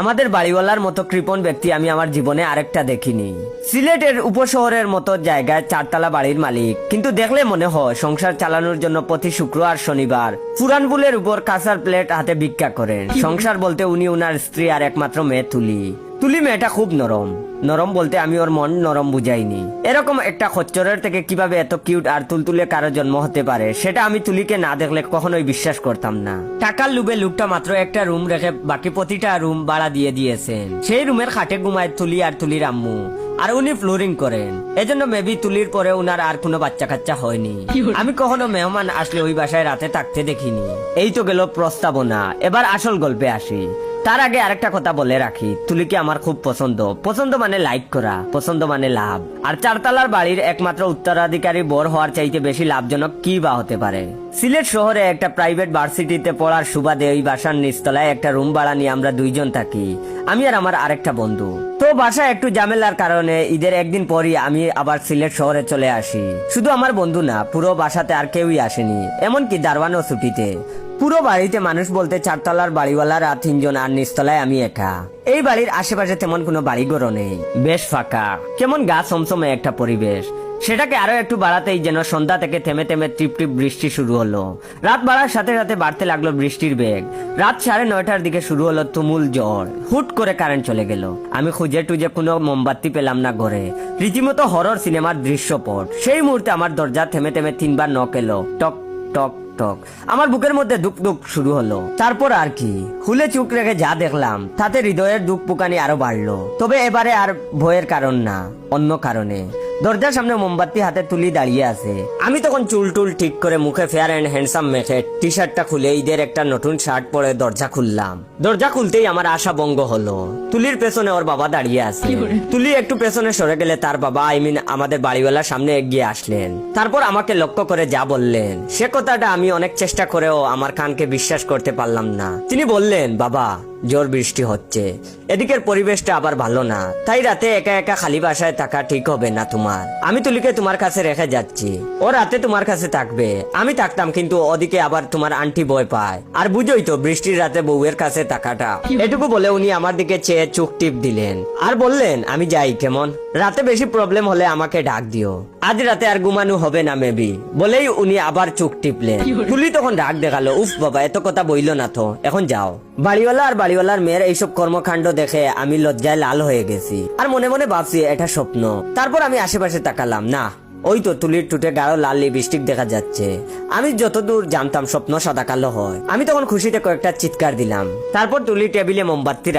আমাদের বাড়িওয়ালার মতো কৃপণ ব্যক্তি আমি আমার জীবনে আরেকটা দেখিনি। সিলেটের উপশহরের মতো জায়গায় 4 তলা বাড়ির মালিক, কিন্তু দেখলে মনে হয় সংসার চালানোর জন্য প্রতি শুক্র আর শনিবার পুরানপুলের উপর কাঁসার প্লেট হাতে ভিক্ষা করেন। সংসার বলতে উনি উনার স্ত্রী আর একমাত্র মেয়ে তুলি। তুলি মেয়েটা খুব নরম। নরম বলতে আমি ওর মন নরম বুঝাইনি। এরকম একটা খচ্চরের থেকে কিভাবে এত কিউট আর তুলতুলে কারো জন্ম হতে পারে সেটা আমি তুলিকে না দেখলে কখনোই বিশ্বাস করতাম না। টাকার লোভে লোকটা মাত্র একটা রুম রেখে বাকি প্রতিটা রুম ভাড়া দিয়ে দিয়েছেন। সেই রুমের খাটে ঘুমায় তুলি আর তুলির আম্মু, আর উনি ফ্লোরিং করেন। এজন্য মেবি তুলির পরে উনার আর কোনো বাচ্চা কাচ্চা হয়নি। আমি কখনো মেহমান আসলে ওই বাসায় রাতে থাকতে দেখিনি। এই তো গেল প্রস্তাবনা, এবার আসল গল্পে আসি। তার আগে আরেকটা কথা বলে রাখি, তুলিকে আমার খুব পছন্দ। পছন্দ মানে লাইক করা, পছন্দ মানে লাভ। আর 4 তলার বাড়ির একমাত্র উত্তরাধিকারী বর হওয়ার চাইতে বেশি লাভজনক কি বা হতে পারে। সিলেট শহরে একটা প্রাইভেট ভার্সিটিতে পড়ার সুবাদে ওই বাসার নিচতলায় একটা রুম ভাড়া নিয়ে আমরা 2 জন থাকি, আমি আর আমার আরেকটা বন্ধু। তো বাসায় একটু ঝামেলার কারণে ঈদের একদিন পরই আমি আবার সিলেট শহরে চলে আসি। শুধু আমার বন্ধু না, পুরো বাসাতে আর কেউই আসেনি, এমনকি দারওয়ানও ছুটিতে। পুরো বাড়িতে মানুষ বলতে 4 তলার বাড়িওয়ালারা 3 জন আর নিচতলায় আমি একা। এই বাড়ির আশেপাশে তেমন কোনো বাড়িঘরও নেই, বেশ ফাঁকা, কেমন গা সমসমে একটা পরিবেশ। সেটাকে আরো একটু বাড়াতেই যেন সন্ধ্যা থেকে থেমে থেমে টিপ টিপ বৃষ্টি শুরু হলো। রাত বাড়ার সাথে সাথে বাড়তে লাগলো বৃষ্টির বেগ। রাত 9:30টার দিকে শুরু হলো তুমুল ঝড়। হুট করে কারেন্ট চলে গেল। আমি খুঁজে টুজে কোনো মোমবাতি পেলাম না ঘরে। রীতিমতো হরর সিনেমার দৃশ্যপট। সেই মুহূর্তে আমার দরজা থেমে থেমে 3বার নক এলো, টক টক টক। আমার বুকের মধ্যে দুক দুক শুরু হলো। তারপর আর কি, খুলে চোখ রেখে যা দেখলাম তাতে হৃদয়ের দুক পুকানি আরো বাড়লো। তবে এবারে আর ভয়ের কারণ না, অন্য কারণে। দরজার সামনে মোমবাতি হাতে তুলি দাঁড়িয়ে আছে। আমি তখন চুল টুল ঠিক করে মুখে ফেয়ার এন্ড হ্যান্ডসাম মেখে টি শার্টটা খুলে ঈদের একটা নতুন শার্ট পরে দরজা খুললাম। দরজা খুলতেই আমার আশা ভঙ্গ হলো। তুলির পেছনে ওর বাবা দাঁড়িয়ে আছে। তুলি একটু পেছনে সরে গেলে তার বাবা আমাদের বাড়িওয়ালার সামনে এগিয়ে আসলেন। তারপর আমাকে লক্ষ্য করে যা বললেন, সে কথাটা আমি অনেক চেষ্টা করেও আমার কানকে বিশ্বাস করতে পারলাম না। তিনি বললেন, বাবা, জোর বৃষ্টি হচ্ছে, এদিকের পরিবেশটা আবার ভালো না, তাই রাতে একা একা খালি বাসায় থাকা ঠিক হবে না তোমার। আমি তুলিকে তোমার কাছে রেখে যাচ্ছি, ও রাতে তোমার কাছে থাকবে। আমি থাকতাম, কিন্তু ওদিকে আবার তোমার আন্টি ভয় পায়, আর বুঝোই তো বৃষ্টির রাতে বউয়ের কাছে থাকাটা। এটুকু বলে উনি আমার দিকে চেয়ে চোখ টিপ দিলেন আর বললেন, আমি যাই কেমন, রাতে বেশি প্রবলেম হলে আমাকে ডাক দিও, আজ রাতে আর ঘুমানো হবে না মেবি। বলেই উনি আবার চোখ টিপলেন। তুলি তখন রাগ দেখালো, উফ বাবা, এত কথা বইল না তো, এখন যাও। বাড়িওয়ালা আর বাড়িওয়ালার মেয়ের এইসব কর্মকাণ্ড দেখে আমি লজ্জায় লাল হয়ে গেছি, আর মনে মনে ভাবছি এটা স্বপ্ন। তারপর আমি আশেপাশে তাকালাম, না, ওই তো তুলির টুটে গাঢ় লাল লিপস্টিক দেখা যাচ্ছে। আমি যতদূর জানতাম স্বপ্ন সাদা কালো হয়। আমি তখন খুশিতে কয়েকটা চিৎকার দিলাম। তারপর তুলি টেবিলে মোমবাতি